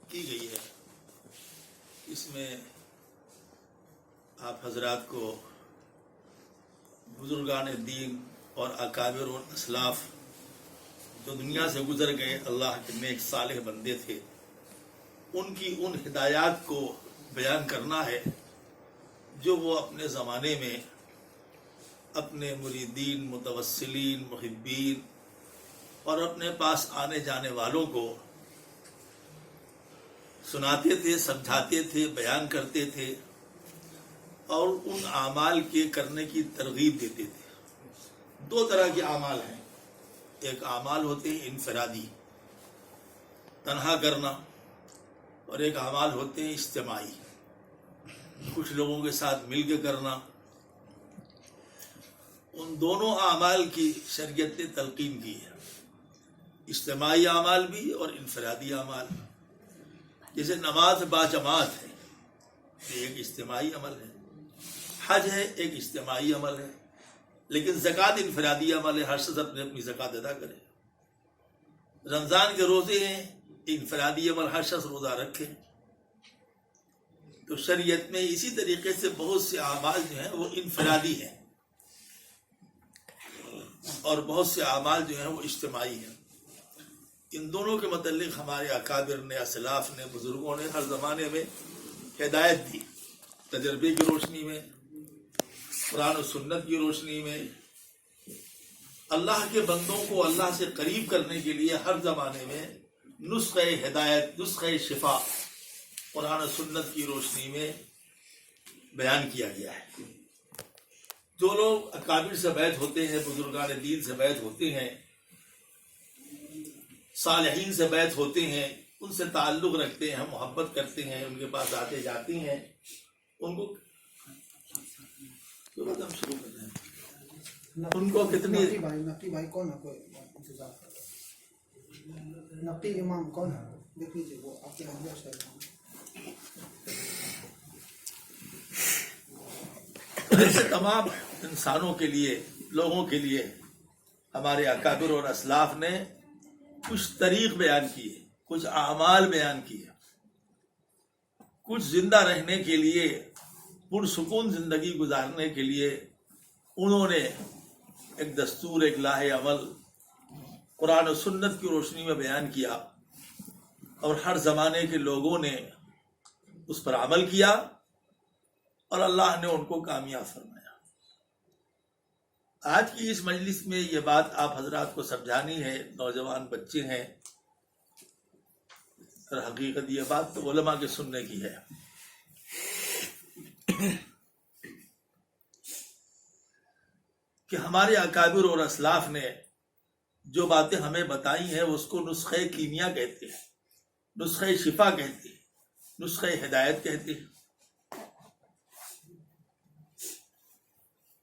کی گئی ہے اس میں آپ حضرات کو بزرگان دین اور اکابر اور اسلاف جو دنیا سے گزر گئے اللہ کے نیک صالح بندے تھے ان کی ان ہدایات کو بیان کرنا ہے جو وہ اپنے زمانے میں اپنے مریدین متوسلین محبین اور اپنے پاس آنے جانے والوں کو سناتے تھے سمجھاتے تھے بیان کرتے تھے اور ان اعمال کے کرنے کی ترغیب دیتے تھے۔ دو طرح کے اعمال ہیں، ایک اعمال ہوتے ہیں انفرادی تنہا کرنا اور ایک اعمال ہوتے ہیں اجتماعی کچھ لوگوں کے ساتھ مل کے کرنا۔ ان دونوں اعمال کی شریعت نے تلقین کی ہے، اجتماعی اعمال بھی اور انفرادی اعمال۔ جیسے نماز باجماعت ہے یہ ایک اجتماعی عمل ہے، حج ہے ایک اجتماعی عمل ہے، لیکن زکوٰۃ انفرادی عمل ہے، ہر شخص اپنی زکوٰۃ ادا کرے۔ رمضان کے روزے ہیں انفرادی عمل، ہر شخص روزہ رکھے۔ تو شریعت میں اسی طریقے سے بہت سے اعمال جو ہیں وہ انفرادی ہیں اور بہت سے اعمال جو ہیں وہ اجتماعی ہیں۔ ان دونوں کے متعلق ہمارے اکابر نے اسلاف نے بزرگوں نے ہر زمانے میں ہدایت دی، تجربے کی روشنی میں، قرآن و سنت کی روشنی میں۔ اللہ کے بندوں کو اللہ سے قریب کرنے کے لیے ہر زمانے میں نسخہ ہدایت نسخہ شفا قرآن و سنت کی روشنی میں بیان کیا گیا ہے۔ جو لوگ اکابر سے بیعت ہوتے ہیں، بزرگان دین سے بیعت ہوتے ہیں، صالحین سے بیعت ہوتے ہیں، ان سے تعلق رکھتے ہیں، محبت کرتے ہیں، ان کے پاس آتے جاتے ہیں، ان کو ہم شروع کرتے ہیں۔ ان کو کتنی نقی بھائی کون ہے؟ کوئی انتظار نقی امام کون ہے؟ دیکھ لیجیے وہ آپ کے ایسے تمام انسانوں کے لیے لوگوں کے لیے ہمارے اکابر اور اسلاف نے کچھ طریق بیان کیے، کچھ اعمال بیان کیے، کچھ زندہ رہنے کے لیے پرسکون زندگی گزارنے کے لیے انہوں نے ایک دستور ایک لاہ عمل قرآن و سنت کی روشنی میں بیان کیا اور ہر زمانے کے لوگوں نے اس پر عمل کیا اور اللہ نے ان کو کامیاب فرمایا۔ آج کی اس مجلس میں یہ بات آپ حضرات کو سمجھانی ہے، نوجوان بچے ہیں، اور حقیقت یہ بات تو علماء کے سننے کی ہے۔ کہ ہمارے اکابر اور اسلاف نے جو باتیں ہمیں بتائی ہیں اس کو نسخہ کیمیا کہتے ہیں، نسخہ شفا کہتے ہیں، نسخہ ہدایت کہتے ہیں۔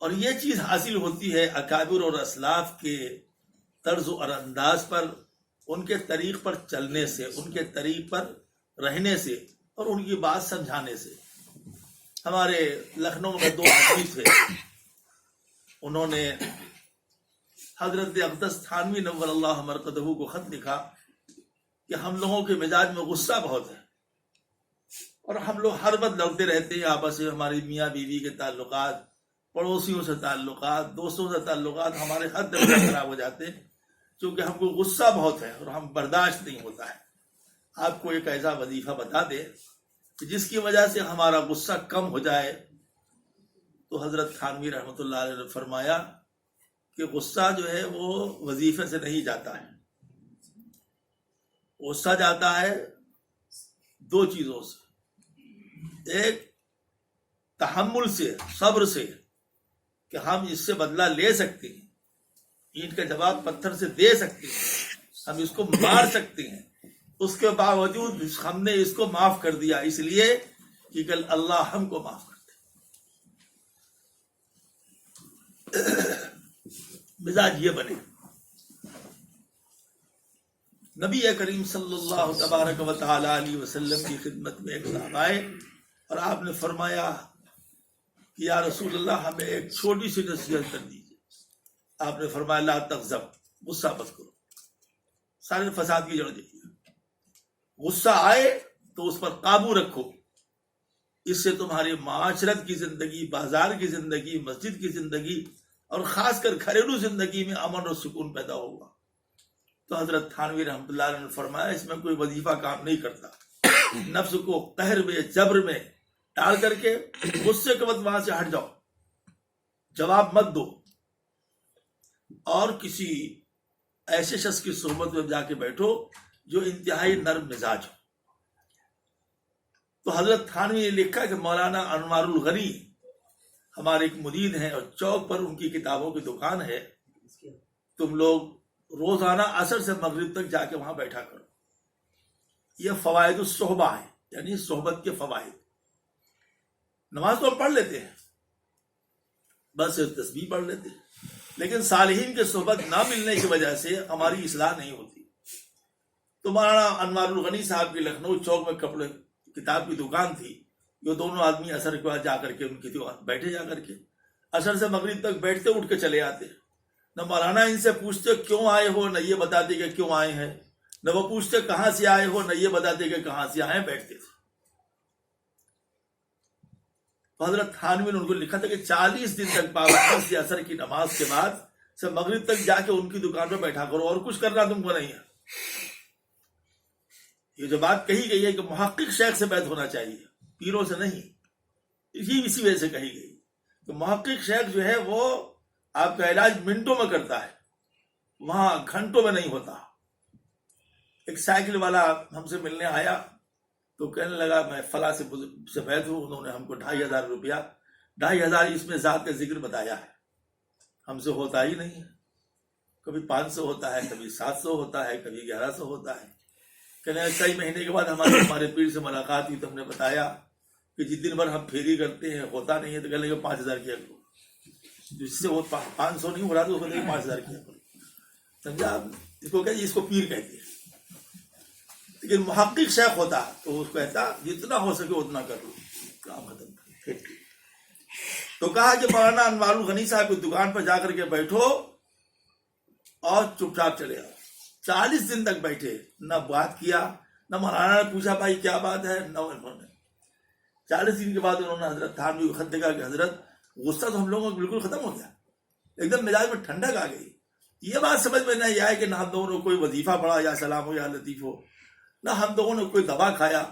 اور یہ چیز حاصل ہوتی ہے اکابر اور اسلاف کے طرز اور انداز پر، ان کے طریق پر چلنے سے، ان کے طریق پر رہنے سے اور ان کی بات سمجھانے سے۔ ہمارے لکھنؤ میں 2 آدمی تھے، انہوں نے حضرت اقدس تھانوی نور اللہ مرقدہ کو خط لکھا کہ ہم لوگوں کے مزاج میں غصہ بہت ہے اور ہم لوگ ہر وقت لڑتے رہتے ہیں آپس میں، ہماری میاں بیوی کے تعلقات، پڑوسیوں سے تعلقات، دوستوں سے تعلقات ہمارے حد درجہ خراب ہو جاتے ہیں کیونکہ ہم کو غصہ بہت ہے اور ہم برداشت نہیں ہوتا ہے۔ آپ کو ایک ایسا وظیفہ بتا دے کہ جس کی وجہ سے ہمارا غصہ کم ہو جائے۔ تو حضرت تھانوی رحمۃ اللہ علیہ نے فرمایا کہ غصہ جو ہے وہ وظیفے سے نہیں جاتا ہے، غصہ جاتا ہے 2 چیزوں سے، ایک تحمل سے، صبر سے کہ ہم اس سے بدلہ لے سکتے ہیں، اینٹ کا جواب پتھر سے دے سکتے ہیں، ہم اس کو مار سکتے ہیں، اس کے باوجود ہم نے اس کو معاف کر دیا اس لیے کہ کل اللہ ہم کو معاف کر دے۔ مزاج یہ بنے۔ نبی کریم صلی اللہ تبارک و تعالی علیہ وسلم کی خدمت میں ایک صاحب آئے اور آپ نے فرمایا کہ یا رسول اللہ ہمیں ایک چھوٹی سی نصیحت کر دیجیے۔ آپ نے فرمایا لا تغضب، غصہ مت کرو، سارے فساد کی جڑ دیکھیے۔ غصہ آئے تو اس پر قابو رکھو. اس سے تمہاری معاشرت کی زندگی، بازار کی زندگی، مسجد کی زندگی اور خاص کر گھریلو زندگی میں امن اور سکون پیدا ہوگا. تو حضرت تھانوی رحمۃ اللہ علیہ نے فرمایا اس میں کوئی وظیفہ کام نہیں کرتا. نفس کو قہر میں، جبر میں ڈال کر کے غصے کے وقت وہاں سے ہٹ جاؤ، جواب مت دو، اور کسی ایسے شخص کی صحبت میں جا کے بیٹھو جو انتہائی نرم مزاج ہو. تو حضرت تھانوی نے لکھا کہ مولانا انوار الغنی ہمارے ایک مرید ہیں اور چوک پر ان کی کتابوں کی دکان ہے. تم لوگ روزانہ عصر سے مغرب تک جا کے وہاں بیٹھا کرو. یہ فوائد الصحبہ ہے، یعنی صحبت کے فوائد. نماز تو ہم پڑھ لیتے ہیں، بس تسبیح پڑھ لیتے ہیں، لیکن صالحین کے صحبت نہ ملنے کی وجہ سے ہماری اصلاح نہیں ہوتی. تو مولانا انوار الغنی صاحب کی لکھنؤ چوک میں کپڑے کتاب کی دکان تھی. یہ دونوں آدمی عصر کے بعد جا کر کے ان کی بیٹھے، جا کر کے عصر سے مغرب تک بیٹھتے، اٹھ کے چلے آتے. نہ مولانا ان سے پوچھتے کیوں آئے ہو، نہ یہ بتاتے کہ کیوں آئے ہیں، نہ وہ پوچھتے کہاں سے آئے ہو، نہ یہ بتاتے کہ کہاں سے آئے. بیٹھتے تھے. حضرت تھانوی نے ان کو لکھا تھا کہ 40 دن تک پابندی سے عصر کی نماز کے بعد سے مغرب تک جا کے ان کی دکان پہ بیٹھا کرو، اور کچھ کرنا تم کو نہیں ہے. یہ جو بات کہی گئی ہے کہ محقق شیخ سے بیعت ہونا چاہیے، پیروں سے نہیں، اسی وجہ سے کہی گئی کہ محقق شیخ جو ہے وہ آپ کا علاج منٹوں میں کرتا ہے، وہاں گھنٹوں میں نہیں ہوتا. ایک سائیکل والا ہم سے ملنے آیا تو کہنے لگا میں فلاں سے بیعت ہوں، انہوں نے ہم کو 2500 روپیہ، 2500 اس میں ذات کا ذکر بتایا ہے. ہم سے ہوتا ہی نہیں ہے. کبھی 500 ہوتا ہے، کبھی 700 ہوتا ہے، کبھی 1100 ہوتا ہے. کہنے لگا کئی مہینے کے بعد ہمارے پیر سے ملاقات ہوئی تو ہم نے بتایا کہ جس دن بھر ہم پھیری کرتے ہیں ہوتا نہیں ہے، تو کہنے لگے 5000 کیا کرو. جس سے وہ 500 نہیں ہو رہا تو اس کو 5000 کیا کرو. سمجھا آپ؟ اس کو اس کو پیر کہتے ہیں. لیکن محقق شیخ ہوتا تو اس کو کہتا جتنا ہو سکے اتنا کر لو، کام ختم. تو کہا کہ مولانا انوار الغنی صاحب کی دکان پر جا کر کے بیٹھو اور چپ چاپ چلے آؤ. 40 دن تک بیٹھے، نہ بات کیا، نہ مولانا نے پوچھا بھائی کیا بات ہے، نہ انہوں نے. 40 دن کے بعد انہوں نے حضرت تھانوی کو خط دیکھا کہ حضرت غصہ تو ہم لوگوں کو بالکل ختم ہو گیا، ایک دم مزاج میں ٹھنڈک آ گئی. یہ بات سمجھ میں نہیں آئے کہ نہ ہم لوگوں نے کوئی وظیفہ پڑھا یا سلام ہو یا لطیف ہو، نہ ہم لوگوں نے کوئی دوا کھایا،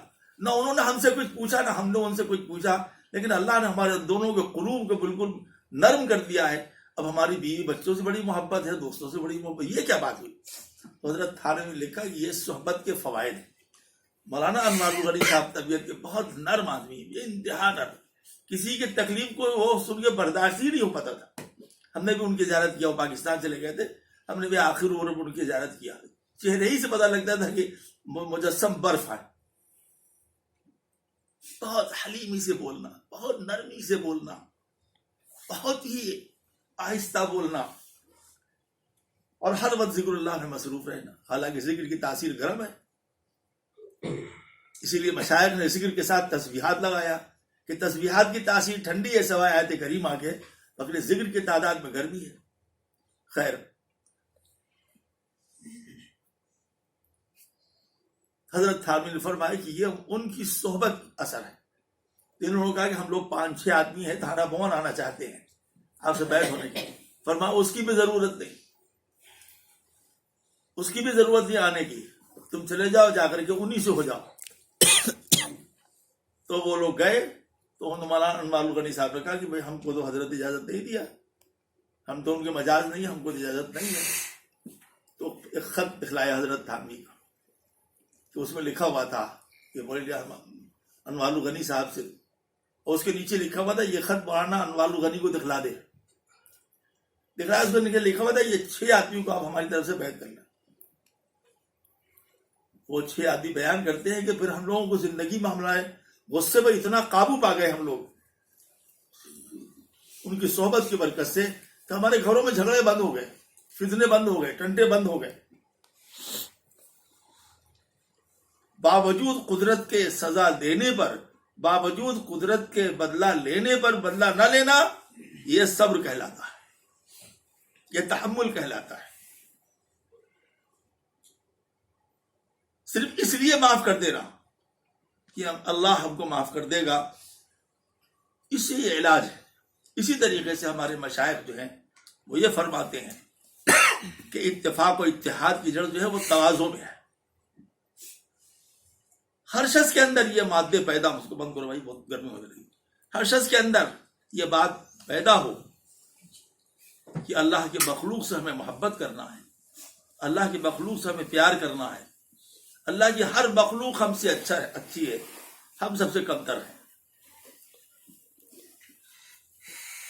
نہ انہوں نے ہم سے کچھ پوچھا، نہ ہم نے ان سے کچھ پوچھا. لیکن اللہ نے ہمارے دونوں کے قلوب کو بالکل نرم کر دیا ہے. اب ہماری بیوی بچوں سے بڑی محبت ہے، دوستوں سے بڑی محبت. یہ کیا بات ہوئی؟ حضرت تھانوی نے لکھا کہ یہ صحبت کے فوائد ہیں. مولانا انوار الغنی صاحب طبیعت کے بہت نرم آدمی، یہ انتہا نرم، کسی کی تکلیف کو وہ سن کے برداشت ہی نہیں ہو پاتا تھا. ہم نے بھی ان کی زیارت کیا، وہ پاکستان چلے گئے تھے، ہم نے بھی آخر عمر میں ان کی زیارت کیا. چہرے ہی سے پتہ لگتا تھا کہ مجسم برف ہے. بہت حلیمی سے بولنا، بہت نرمی سے بولنا، بہت ہی آہستہ بولنا، اور ہر وقت ذکر اللہ میں مصروف رہنا. حالانکہ ذکر کی تاثیر گرم ہے، اسی لیے مشائخ نے ذکر کے ساتھ تسبیحات لگایا کہ تسبیحات کی تاثیر ٹھنڈی ہے سوائے آیت کریمہ کے، مگر ذکر کی تعداد میں گرمی ہے. خیر، حضرت تھانوی نے فرمایا کہ یہ ان کی صحبت اثر ہے. انہوں نے کہا کہ ہم لوگ 5-6 آدمی ہیں، تھانہ بھون آنا چاہتے ہیں آپ سے بیعت ہونے کی. فرمایا اس کی بھی ضرورت نہیں، اس کی بھی ضرورت نہیں آنے کی، تم چلے جاؤ، جا کر کے انہی سے ہو جاؤ. تو وہ لوگ گئے. تو مولانا انوار الغنی صاحب نے کہا کہ بھائی ہم کو تو حضرت اجازت نہیں دیا، ہم تو ان کے مجاز نہیں، ہم کو اجازت نہیں ہے. تو ایک خط دکھلایا حضرت تھانوی کا، تو اس میں لکھا ہوا تھا کہ مولانا انوار الغنی صاحب سے، اور اس کے نیچے لکھا ہوا تھا یہ خط مولانا انوار الغنی کو دکھلا دے. دکھلایا، اس میں لکھا ہوا تھا یہ 6 آدمیوں کو آپ ہماری طرف سے بیعت کرنا. وہ 6 آدمی بیان کرتے ہیں کہ پھر ہم لوگوں کو زندگی میں ہمارے غصے پر اتنا قابو پا گئے ہم لوگ ان کی صحبت کی برکت سے کہ ہمارے گھروں میں جھگڑے بند ہو گئے، فتنے بند ہو گئے، ٹنٹے بند ہو گئے. باوجود قدرت کے سزا دینے پر، باوجود قدرت کے بدلہ لینے پر بدلہ نہ لینا، یہ صبر کہلاتا ہے، یہ تحمل کہلاتا ہے. صرف اس لیے معاف کر دینا کہ اللہ ہم کو معاف کر دے گا، اس سے یہ علاج ہے۔ اسی طریقے سے ہمارے مشائخ جو ہیں وہ یہ فرماتے ہیں کہ اتفاق و اتحاد کی جڑ جو ہے وہ تواضع میں ہے۔ ہر شخص کے اندر یہ مادے پیدا، اس کو بند کرو بھائی، بہت گرمی ہو رہی ہے، ہر شخص کے اندر یہ بات پیدا ہو کہ اللہ کے مخلوق سے ہمیں محبت کرنا ہے، اللہ کی مخلوق سے ہمیں پیار کرنا ہے، اللہ کی ہر مخلوق ہم سے اچھی ہے، ہم سب سے کمتر ہیں۔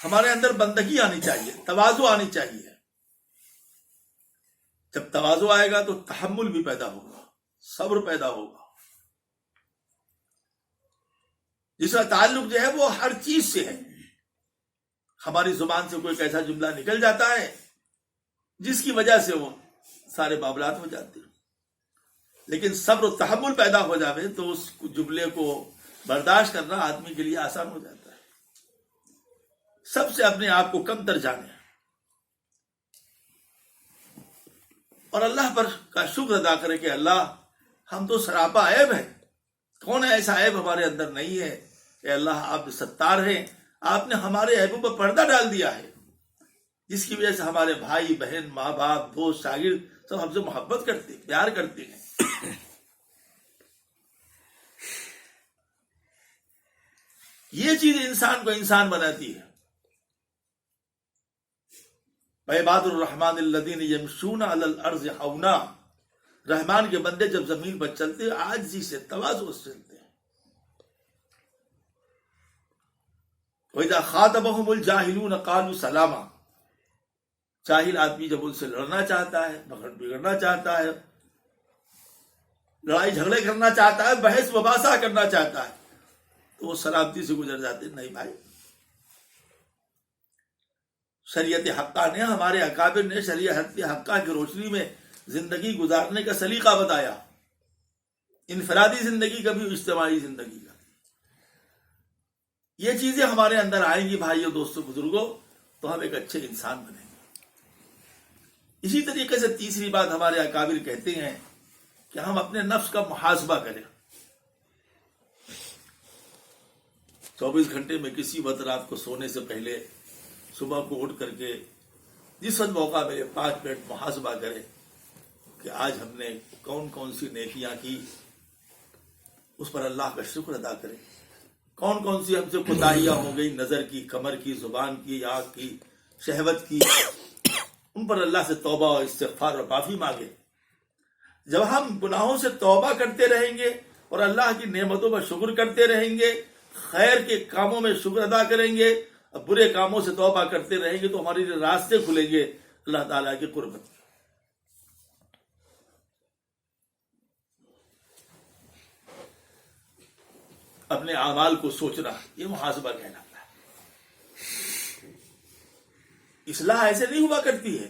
ہمارے اندر بندگی آنی چاہیے، تواضع آنی چاہیے۔ جب تواضع آئے گا تو تحمل بھی پیدا ہوگا، صبر پیدا ہوگا، جس کا تعلق جو ہے وہ ہر چیز سے ہے۔ ہماری زبان سے کوئی ایسا جملہ نکل جاتا ہے جس کی وجہ سے وہ سارے معاملات ہو جاتے ہیں، لیکن صبر و تحمل پیدا ہو جاوے تو اس جملے کو برداشت کرنا آدمی کے لیے آسان ہو جاتا ہے۔ سب سے اپنے آپ کو کم تر جانے اور اللہ پر کا شکر ادا کرے کہ اللہ ہم تو سراپا عیب ہے، کون ہے ایسا عیب ہمارے اندر نہیں ہے کہ اللہ آپ ستار ہیں، آپ نے ہمارے عیبوں پر پردہ ڈال دیا ہے، جس کی وجہ سے ہمارے بھائی بہن ماں باپ دوست شاگرد سب ہم سے محبت کرتے پیار کرتے ہیں۔ یہ چیز انسان کو انسان بناتی ہے۔ عباد الرحمن الذین یمشون علی الارض حونا، رحمان کے بندے جب زمین پر چلتے عاجزی سے تواضع سے چلتے ہیں۔ وَإِذَا خَاطَبَهُمُ الْجَاهِلُونَ قَالُوا سَلَامًا، جاہل آدمی جب ان سے لڑنا چاہتا ہے، بگڑنا چاہتا ہے، لڑائی جھگڑے کرنا چاہتا ہے، بحث مباحثہ کرنا چاہتا ہے، تو وہ سلامتی سے گزر جاتے ہیں۔ نہیں بھائی، شریعت حقہ نے، ہمارے اکابر نے شریعت حقہ کی روشنی میں زندگی گزارنے کا سلیقہ بتایا، انفرادی زندگی کا بھی، اجتماعی زندگی کا۔ یہ چیزیں ہمارے اندر آئیں گی بھائیوں دوستوں بزرگوں تو ہم ایک اچھے انسان بنیں گے۔ اسی طریقے سے تیسری بات ہمارے اکابر کہتے ہیں کہ ہم اپنے نفس کا محاسبہ کریں۔ 24 گھنٹے میں کسی وقت رات کو سونے سے پہلے صبح کو اٹھ کر کے جس وقت موقع ملے 5 منٹ محاسبہ کریں کہ آج ہم نے کون کون سی نیکیاں کی، اس پر اللہ کا شکر ادا کریں۔ کون کون سی ہم سے کوتاہیاں ہو گئی، نظر کی، کمر کی، زبان کی، آنکھ کی، شہوت کی، ان پر اللہ سے توبہ اور استغفار اور معافی مانگے۔ جب ہم گناہوں سے توبہ کرتے رہیں گے اور اللہ کی نعمتوں پر شکر کرتے رہیں گے، خیر کے کاموں میں شکر ادا کریں گے، اب برے کاموں سے توبہ کرتے رہیں گے تو ہمارے لیے راستے کھلیں گے اللہ تعالیٰ کی قربت۔ اپنے اعمال کو سوچنا، یہ محاسبہ کہلاتا ہے۔ اصلاح ایسے نہیں ہوا کرتی ہے،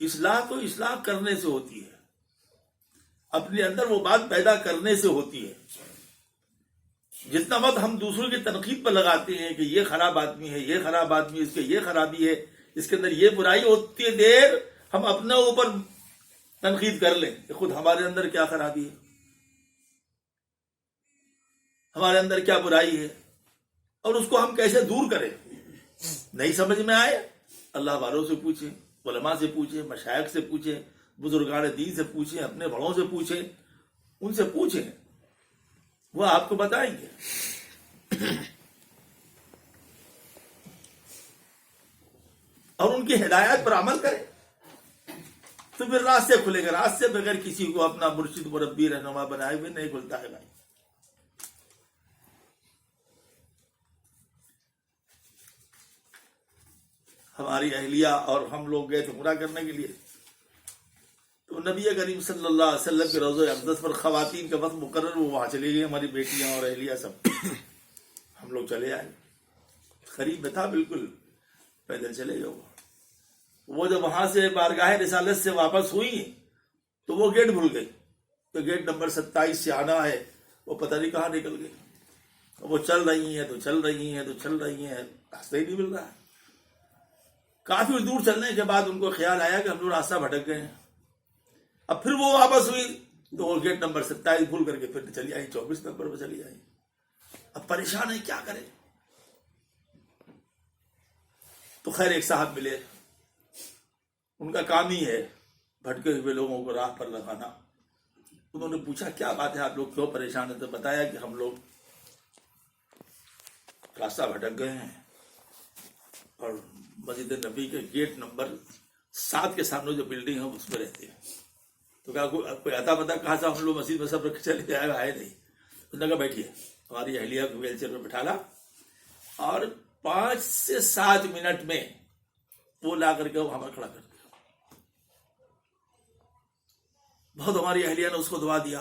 اصلاح تو اصلاح کرنے سے ہوتی ہے، اپنے اندر وہ بات پیدا کرنے سے ہوتی ہے۔ جتنا وقت ہم دوسروں کی تنقید پر لگاتے ہیں کہ یہ خراب آدمی ہے، یہ خراب آدمی ہے، اس کے یہ خرابی ہے، اس کے اندر یہ برائی ہوتی ہے، دیر ہم اپنے اوپر تنقید کر لیں کہ خود ہمارے اندر کیا خرابی ہے، ہمارے اندر کیا برائی ہے، اور اس کو ہم کیسے دور کریں۔ نہیں سمجھ میں آئے، اللہ والوں سے پوچھیں، علماء سے پوچھیں، مشائخ سے پوچھیں، بزرگان دین سے پوچھیں، اپنے بڑوں سے پوچھیں، ان سے پوچھیں، وہ آپ کو بتائیں گے، اور ان کی ہدایات پر عمل کریں تو پھر راستے کھلے گا۔ راستے بغیر کسی کو اپنا مرشد مربی رہنما بنائے ہوئے نہیں کھلتا ہے بھائی۔ ہماری اہلیہ اور ہم لوگ گئے تھے عمرہ کرنے کے لیے، تو نبی کریم صلی اللہ علیہ وسلم کے روضہ اقدس پر خواتین کا وقت مقرر، وہ وہاں چلی گئی، ہماری بیٹیاں اور اہلیہ سب۔ ہم لوگ چلے آئے، قریب میں تھا، بالکل پیدل چلے گئے۔ وہ جب وہاں سے بارگاہ رسالت سے واپس ہوئی تو وہ گیٹ بھول گئی، تو گیٹ نمبر 27 سے آنا ہے، وہ پتہ نہیں کہاں نکل گئی۔ وہ چل رہی ہیں تو چل رہی ہیں تو چل رہی ہیں، راستہ ہی نہیں مل رہا ہے۔ کافی دور چلنے کے بعد ان کو خیال آیا کہ ہم لوگ راستہ بھٹک گئے ہیں۔ اب پھر وہ واپس ہوئی تو وہ گیٹ نمبر 27 بھول کر کے پھر چلی آئی 24 نمبر پہ چلی آئی. اب پریشان ہے کیا کرے. تو خیر ایک صاحب ملے, ان کا کام ہی ہے بھٹکے ہوئے لوگوں کو راہ پر لگانا. انہوں نے پوچھا کیا بات ہے, آپ لوگ کیوں پریشان ہیں؟ تو بتایا کہ ہم لوگ راستہ بھٹک گئے ہیں اور مسجد نبی کے گیٹ نمبر 7 کے سامنے جو بلڈنگ ہے اس میں رہتے ہیں. تو کہا کوئی آتا پتا کہا تھا ہم لوگ مسجد میں سب رکھ چلے جائے گا, آئے نہیں. اس نے کہا بیٹھیے, ہماری اہلیہ کو ویل چیئر میں بٹھالا اور 5 سے 7 منٹ میں وہ لا کر کے وہاں پر کھڑا کر دیا. بہت ہماری اہلیہ نے اس کو دعا دیا.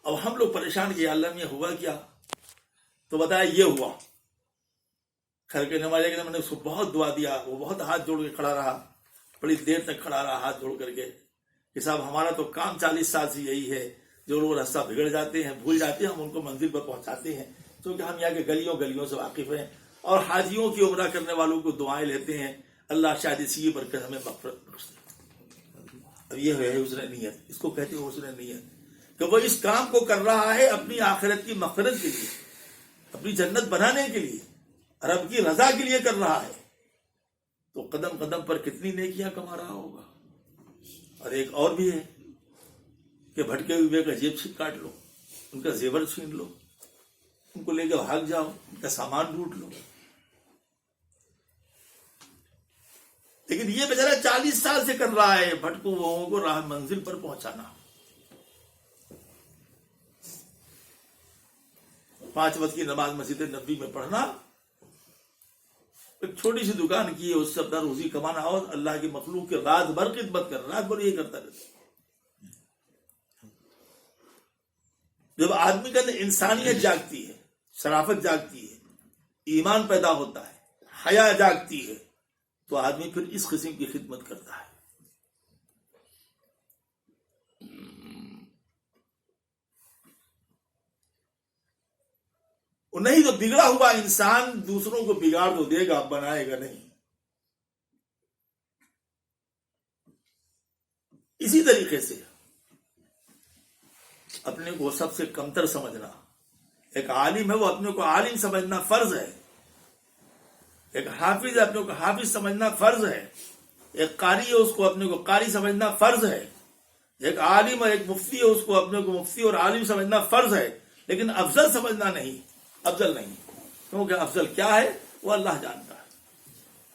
اب ہم لوگ پریشان کیا اللہ میں ہوا کیا؟ تو بتایا یہ ہوا. خیر کے نمازے کے میں نے اس کو بہت دعا دیا. وہ بہت ہاتھ جوڑ کے کھڑا رہا, بڑی دیر تک کھڑا رہا ہاتھ جوڑ کر کے کہ صاحب ہمارا تو کام 40 سال سے یہی ہے, جو لوگ راستہ بگڑ جاتے ہیں بھول جاتے ہیں ہم ان کو منزل پر پہنچاتے ہیں, کیونکہ ہم یہاں کے گلیوں سے واقف ہیں اور حاجیوں کی عمرہ کرنے والوں کو دعائیں لیتے ہیں. اللہ شاید اسی برکت ہمیں مغفرت بخش دے. اب یہ ہے حسن نیت, اس کو کہتے ہیں حسن نیت, کہ وہ اس کام کو کر رہا ہے اپنی آخرت کی مغفرت کے لیے, اپنی جنت بنانے کے لیے, رب کی رضا کے لیے کر رہا ہے. تو قدم قدم پر کتنی نیکیاں کما رہا ہوگا. اور ایک اور بھی ہے کہ بھٹکے ہوئے کا جیب کاٹ لو, ان کا زیور چھین لو, ان کو لے کے بھاگ جاؤ, ان کا سامان لوٹ لو. لیکن یہ بیچارہ 40 سال سے کر رہا ہے بھٹکو لوگوں کو راہ منزل پر پہنچانا. 5 وقت کی نماز مسجد نبی میں پڑھنا, ایک چھوٹی سی دکان کی ہے اس سے اپنا روزی کمانا, اور اللہ کی مخلوق کے رات بھر خدمت کرنا, رات بھر یہ کرتا رہتا. جب آدمی کے اندر انسانیت جاگتی ہے, شرافت جاگتی ہے, ایمان پیدا ہوتا ہے, حیا جاگتی ہے, تو آدمی پھر اس قسم کی خدمت کرتا ہے. نہیں تو بگڑا ہوا انسان دوسروں کو بگاڑ تو دے گا, بنائے گا نہیں. اسی طریقے سے اپنے کو سب سے کمتر سمجھنا. ایک عالم ہے وہ اپنے کو عالم سمجھنا فرض ہے, ایک حافظ ہے اپنے کو حافظ سمجھنا فرض ہے, ایک قاری ہے اس کو اپنے کو قاری سمجھنا فرض ہے, ایک عالم اور ایک مفتی ہے اس کو اپنے کو مفتی اور عالم سمجھنا فرض ہے. لیکن افضل سمجھنا نہیں, افضل نہیں, کیونکہ افضل کیا ہے وہ اللہ جانتا ہے.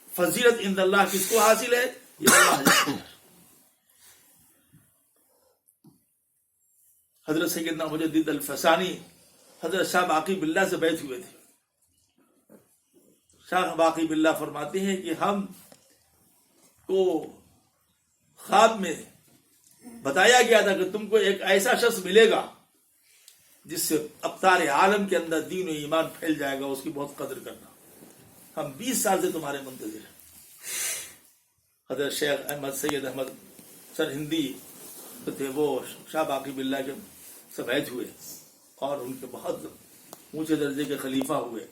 فضیلت عند اللہ کس کو حاصل ہے یہ اللہ جانتا ہے. حضرت سیدنا مجدد الفسانی حضرت شاہ باقی باللہ سے بیعت ہوئے تھے. شاہ باقی باللہ فرماتے ہیں کہ ہم کو خواب میں بتایا گیا تھا کہ تم کو ایک ایسا شخص ملے گا جس سے ابطار عالم کے اندر دین و ایمان پھیل جائے گا, اس کی بہت قدر کرنا. ہم 20 سال سے تمہارے منتظر ہیں. حضرت شیخ احمد سید احمد سرہندی تھے, وہ شاہ باقی باللہ کے سے بیعت ہوئے اور ان کے بہت اونچے درجے کے خلیفہ ہوئے.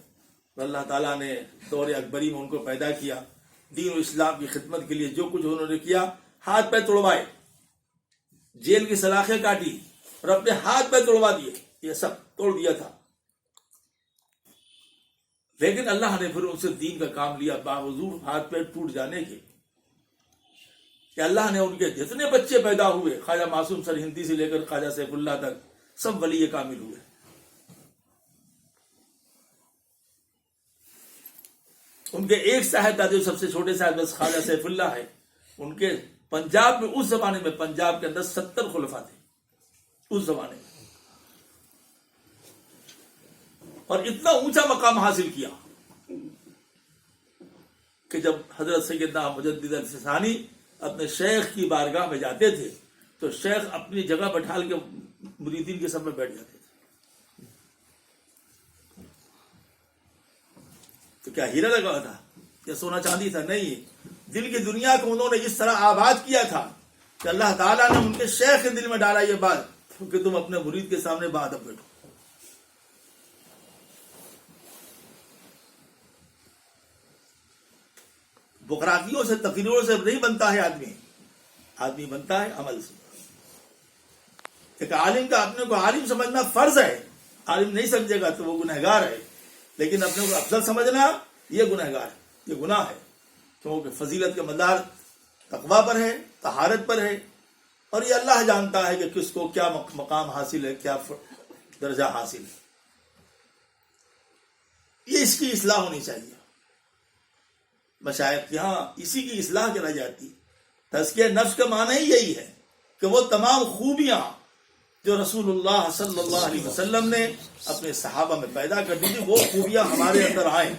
اللہ تعالیٰ نے دور اکبری میں ان کو پیدا کیا, دین و اسلام کی خدمت کے لیے جو کچھ انہوں نے کیا, ہاتھ پہ توڑوائے, جیل کی سلاخیں کاٹی اور اپنے ہاتھ پہ توڑوا دیے, یہ سب توڑ دیا تھا. لیکن اللہ نے پھر ان سے دین کا کام لیا باوجود ہاتھ پہ ٹوٹ جانے کے, کہ اللہ نے ان کے جتنے بچے پیدا ہوئے, خواجہ معصوم سرہندی سے لے کر خواجہ سیف اللہ تک, سب ولی کامل ہوئے. ان کے ایک صاحبزادے جو سب سے چھوٹے صاحب بس خواجہ سیف اللہ ہے, ان کے پنجاب میں اس زمانے میں پنجاب کے اندر 70 خلفاء تھے اس زمانے میں, اور اتنا اونچا مقام حاصل کیا کہ جب حضرت سیدنا مجدد الفسانی اپنے شیخ کی بارگاہ میں جاتے تھے تو شیخ اپنی جگہ بٹھال کے مریدین کے سب میں بیٹھ جاتے تھے. تو کیا ہیرا لگا تھا یا سونا چاندی تھا؟ نہیں, دل کی دنیا کو انہوں نے اس طرح آباد کیا تھا کہ اللہ تعالیٰ نے ان کے شیخ کے دل میں ڈالا یہ بات کہ تم اپنے مرید کے سامنے بادب بیٹھو. بکراکیوں سے تقریروں سے نہیں بنتا ہے آدمی, آدمی بنتا ہے عمل سے. ایک عالم کا اپنے کو عالم سمجھنا فرض ہے، عالم نہیں سمجھے گا تو وہ گنہگار ہے، لیکن اپنے کو افضل سمجھنا یہ گنہگار ہے، یہ گناہ ہے، کیونکہ فضیلت کا مدار تقویٰ پر ہے، طہارت پر ہے، اور یہ اللہ جانتا ہے کہ کس کو کیا مقام حاصل ہے، کیا درجہ حاصل ہے. یہ اس کی اصلاح ہونی چاہیے. مشائخ یہاں اسی کی اصلاح کرائی جاتی. تزکیہ نفس کا معنی ہی یہی ہے کہ وہ تمام خوبیاں جو رسول اللہ صلی اللہ علیہ وسلم نے اپنے صحابہ میں پیدا کر دی تھی وہ خوبیاں ہمارے اندر آئیں.